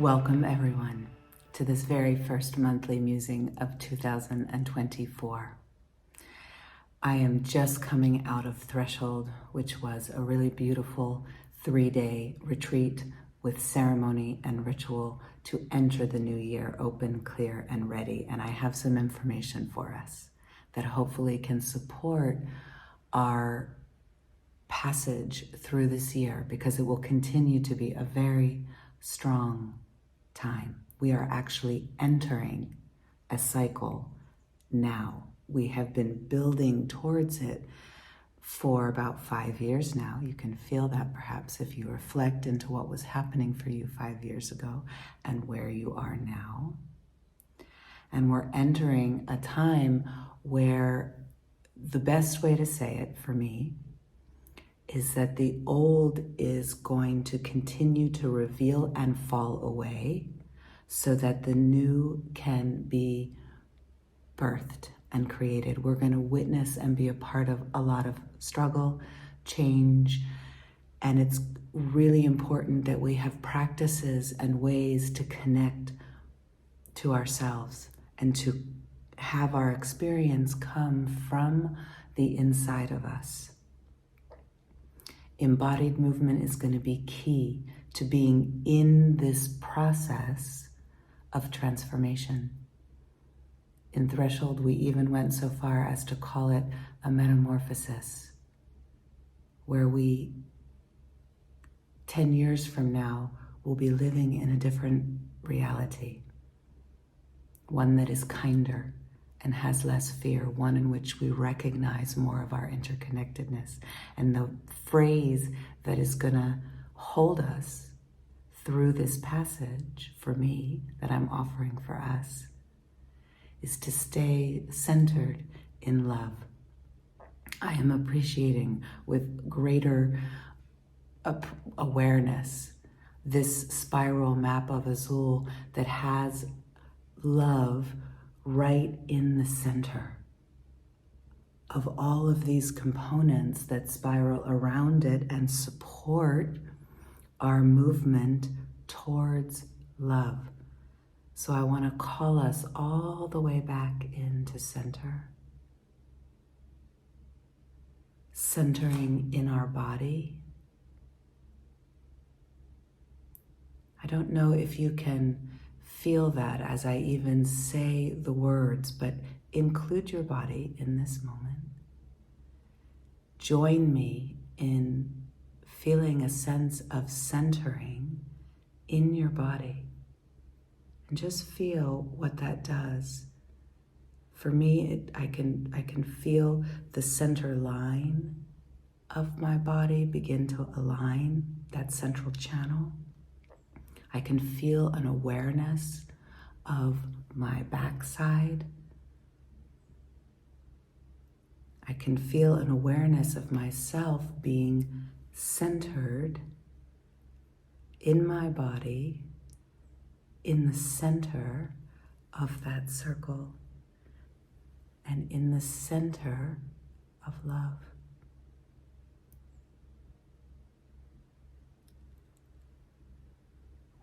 Welcome everyone to this very first monthly musing of 2024. I am just coming out of Threshold, which was a really beautiful 3-day retreat with ceremony and ritual to enter the new year open, clear, and ready. And I have some information for us that hopefully can support our passage through this year, because it will continue to be a very strong time. We are actually entering a cycle now. We have been building towards it for about 5 years now. You can feel that perhaps if you reflect into what was happening for you 5 years ago and where you are now. And we're entering a time where the best way to say it for me is that the old is going to continue to reveal and fall away so that the new can be birthed and created. We're going to witness and be a part of a lot of struggle, change, and it's really important that we have practices and ways to connect to ourselves and to have our experience come from the inside of us. Embodied movement is going to be key to being in this process of transformation. In Threshold, we even went so far as to call it a metamorphosis, where we, 10 years from now, will be living in a different reality, one that is kinder and has less fear, one in which we recognize more of our interconnectedness. And the phrase that is gonna hold us through this passage, for me, that I'm offering for us, is to stay centered in love. I am appreciating with greater awareness this spiral map of Azul that has love right in the center of all of these components that spiral around it and support our movement towards love. So I want to call us all the way back into center. Centering in our body. I don't know if you can feel that as I even say the words, but include your body in this moment. Join me in feeling a sense of centering in your body. And just feel what that does. For me, I can feel the center line of my body begin to align, that central channel. I can feel an awareness of my backside. I can feel an awareness of myself being centered in my body, in the center of that circle, and in the center of love.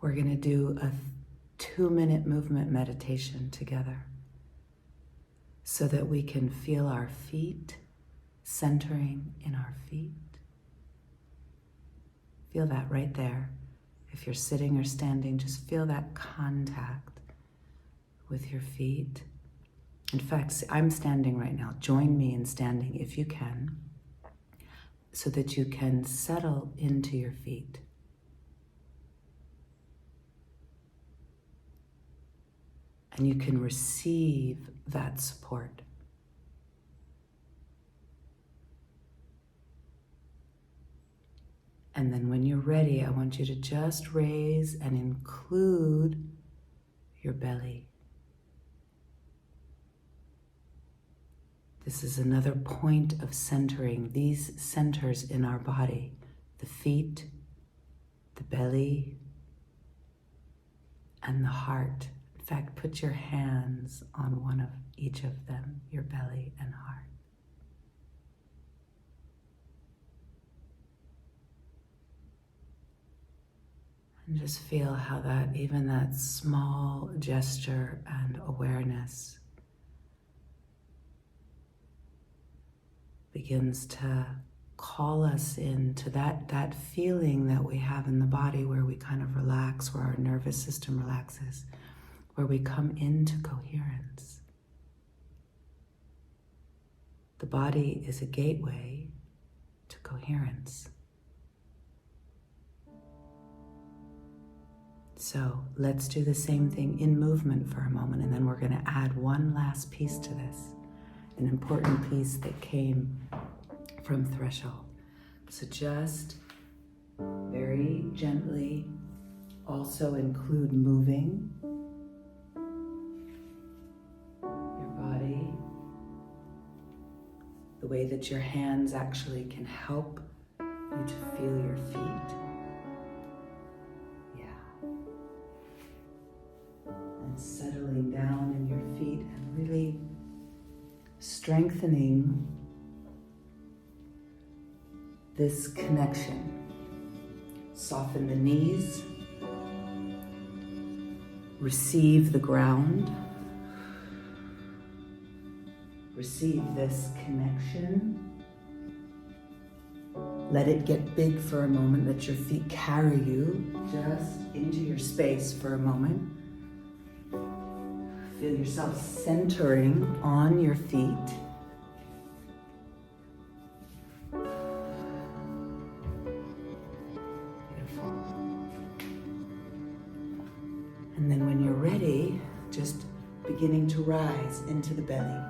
We're going to do a 2-minute movement meditation together so that we can feel our feet centering in our feet. Feel that right there. If you're sitting or standing, just feel that contact with your feet. In fact, I'm standing right now. Join me in standing if you can, so that you can settle into your feet. And you can receive that support. And then when you're ready, I want you to just raise and include your belly. This is another point of centering, these centers in our body, the feet, the belly, and the heart. In fact, put your hands on one of each of them, your belly and heart. And just feel how that, even that small gesture and awareness begins to call us into that feeling that we have in the body where we kind of relax, where our nervous system relaxes, where we come into coherence. The body is a gateway to coherence. So let's do the same thing in movement for a moment, and then we're going to add one last piece to this, an important piece that came from threshold. So just very gently also include moving your body, the way that your hands actually can help you to feel your feet. Settling down in your feet and really strengthening this connection. Soften the knees. Receive the ground. Receive this connection. Let it get big for a moment. Let your feet carry you just into your space for a moment. Feel yourself centering on your feet. Beautiful. And then when you're ready, just beginning to rise into the belly.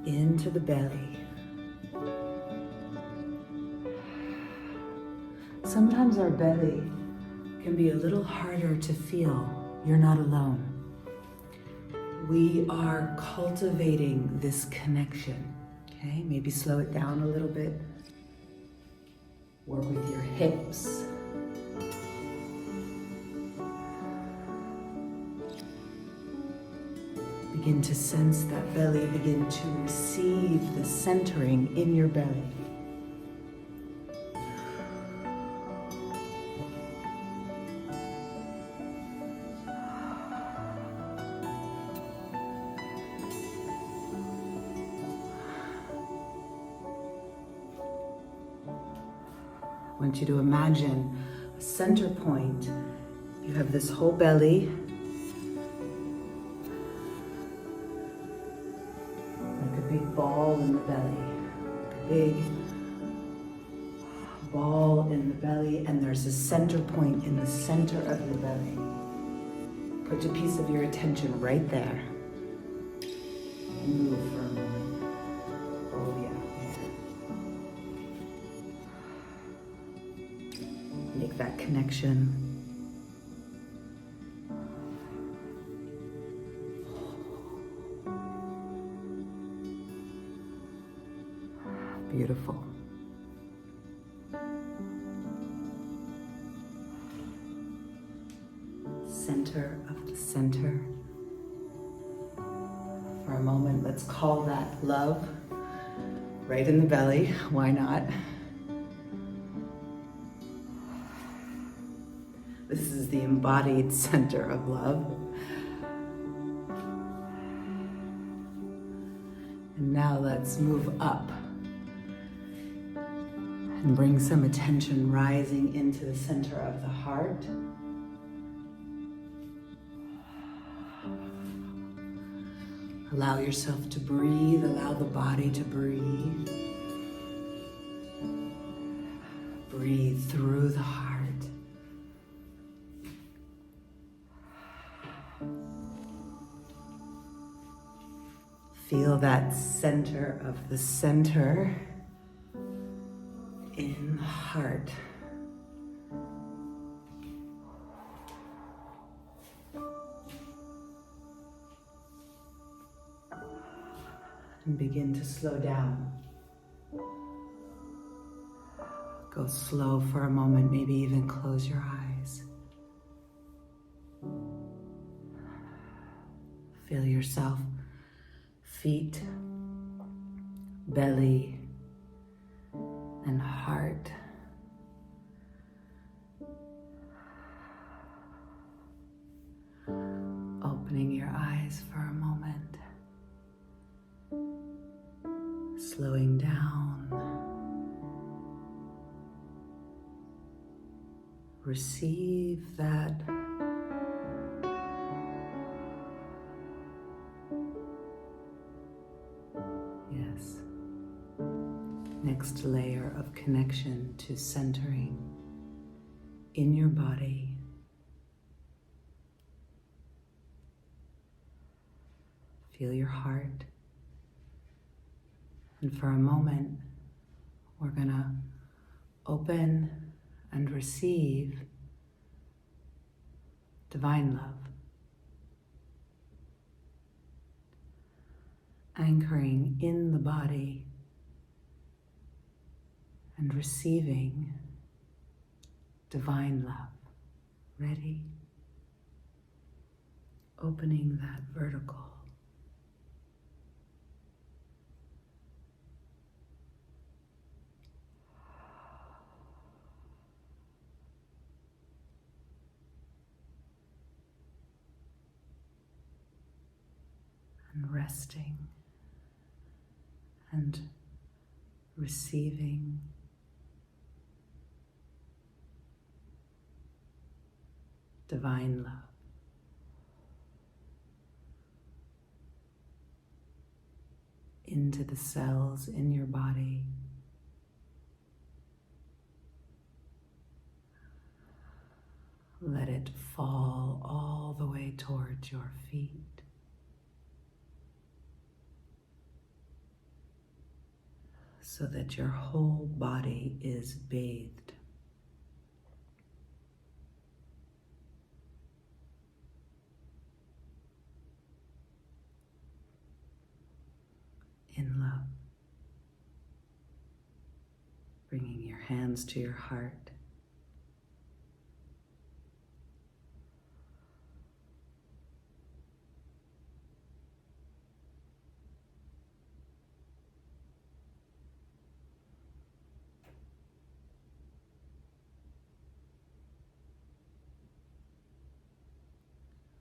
Into the belly. Sometimes our belly can be a little harder to feel. You're not alone. We are cultivating this connection, okay? Maybe slow it down a little bit. Work with your hips. Begin to sense that belly, begin to receive the centering in your belly. I want you to imagine a center point. You have this whole belly, like a big ball in the belly, a big ball in the belly, and there's a center point in the center of your belly. Put a piece of your attention right there and move for a moment. Oh yeah. Make that connection. Beautiful. Center of the center. For a moment, let's call that love right in the belly. Why not? This is the embodied center of love. And now let's move up and bring some attention rising into the center of the heart. Allow yourself to breathe, allow the body to breathe. Breathe through the heart. Feel that center of the center in the heart. And begin to slow down. Go slow for a moment, maybe even close your eyes. Feel yourself, feet, belly, and heart. Slowing down. Receive that next layer of connection to centering in your body. Feel your heart. And for a moment, we're gonna open and receive divine love. Anchoring in the body and receiving divine love. Ready? Opening that vertical. And resting and receiving divine love. Into the cells in your body. Let it fall all the way towards your feet. So that your whole body is bathed in love. Bringing your hands to your heart.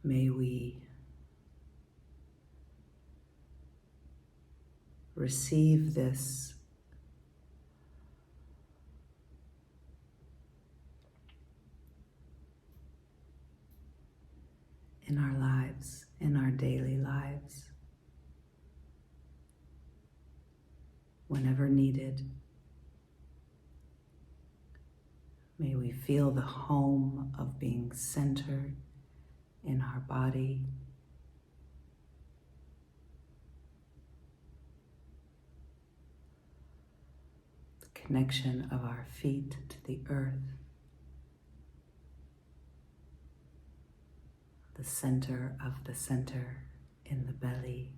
May we receive this in our lives, in our daily lives, whenever needed. May we feel the home of being centered in our body. The connection of our feet to the earth. The center of the center in the belly.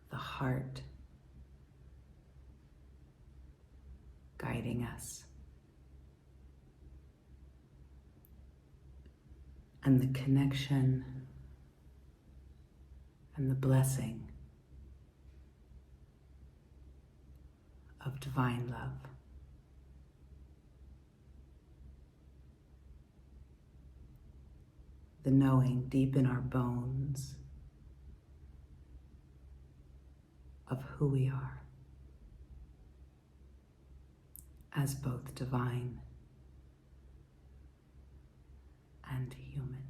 The heart guiding us. And the connection and the blessing of divine love. The knowing deep in our bones of who we are as both divine and human.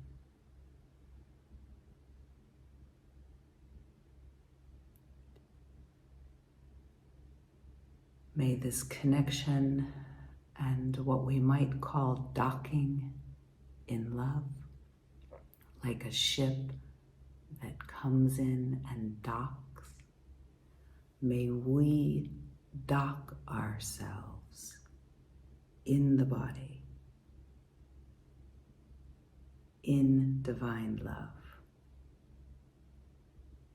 May this connection and what we might call docking in love, like a ship that comes in and docks, may we dock ourselves in the body, in divine love,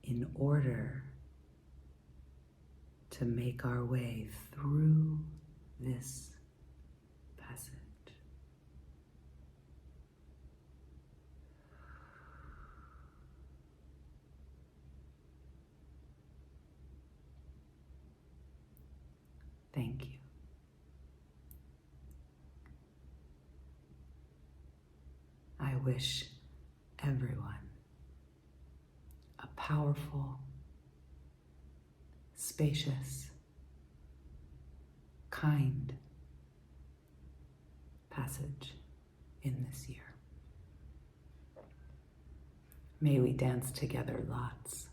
in order to make our way through this passage. Thank you. I wish everyone powerful, spacious, kind passage in this year. May we dance together lots.